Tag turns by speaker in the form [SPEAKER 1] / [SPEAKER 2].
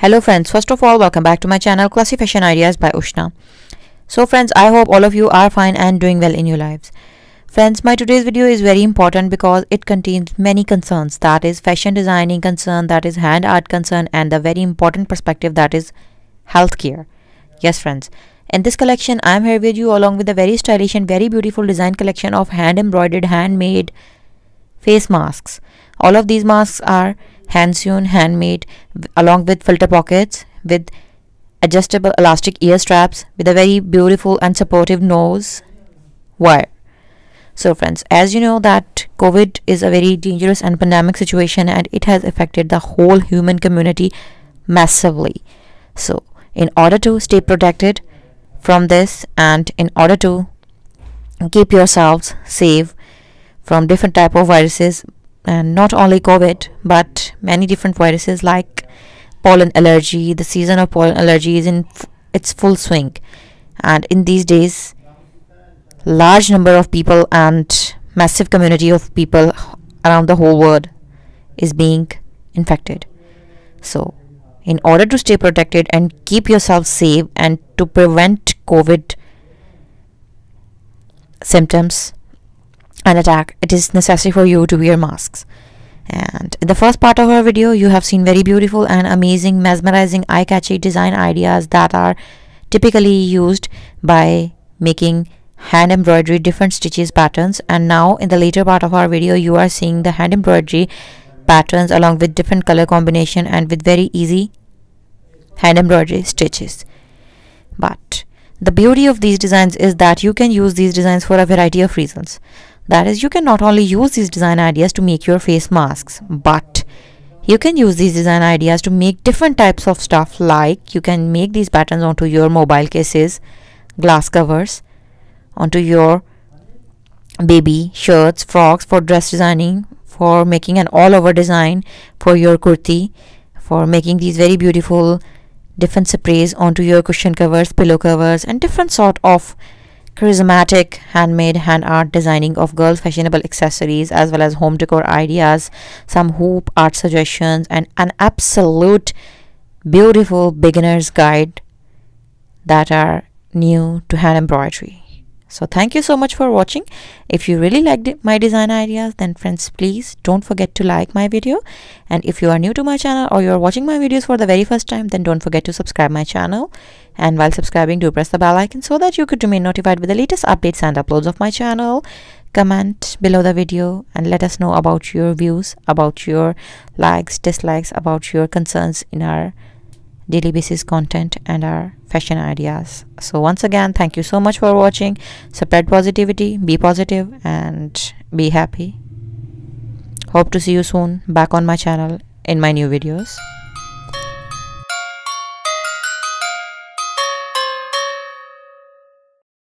[SPEAKER 1] Hello friends, first of all welcome back to my channel Classy Fashion Ideas by Ushna. So friends, I hope all of you are fine and doing well in your lives. Friends, my today's video is very important because it contains many concerns, that is fashion designing concern, that is hand art concern, and the very important perspective, that is healthcare. Yes friends, in this collection I am here with you along with a very stylish and very beautiful design collection of hand embroidered handmade face masks. All of these masks are hand sewn, handmade, along with filter pockets, with adjustable elastic ear straps, with a very beautiful and supportive nose wire. So friends, as you know that COVID is a very dangerous and pandemic situation, and it has affected the whole human community massively. So in order to stay protected from this, and in order to keep yourselves safe from different type of viruses, and not only COVID but many different viruses like pollen allergy. The season of pollen allergy is in its full swing, and in these days large number of people and massive community of people around the whole world is being infected. So in order to stay protected and keep yourself safe and to prevent COVID symptoms and attack, it is necessary for you to wear masks. And in the first part of our video you have seen very beautiful and amazing, mesmerizing, eye-catchy design ideas that are typically used by making hand embroidery, different stitches, patterns. And now in the later part of our video you are seeing the hand embroidery patterns along with different color combination and with very easy hand embroidery stitches. But the beauty of these designs is that you can use these designs for a variety of reasons. That is, you can not only use these design ideas to make your face masks, but you can use these design ideas to make different types of stuff, like you can make these patterns onto your mobile cases, glass covers, onto your baby shirts, frocks, for dress designing, for making an all-over design for your kurti, for making these very beautiful different sprays onto your cushion covers, pillow covers, and different sort of charismatic handmade hand art designing of girls fashionable accessories, as well as home decor ideas, some hoop art suggestions, and an absolute beautiful beginner's guide that are new to hand embroidery. So thank you so much for watching. If you really liked my design ideas, then friends, please don't forget to like my video. And if you are new to my channel or you are watching my videos for the very first time, then don't forget to subscribe my channel. And while subscribing, do press the bell icon so that you could remain notified with the latest updates and uploads of my channel. Comment below the video and let us know about your views, about your likes, dislikes, about your concerns in our daily basis content and our fashion ideas. So once again, thank you so much for watching. Spread positivity, be positive, and be happy. Hope to see you soon back on my channel in my new videos.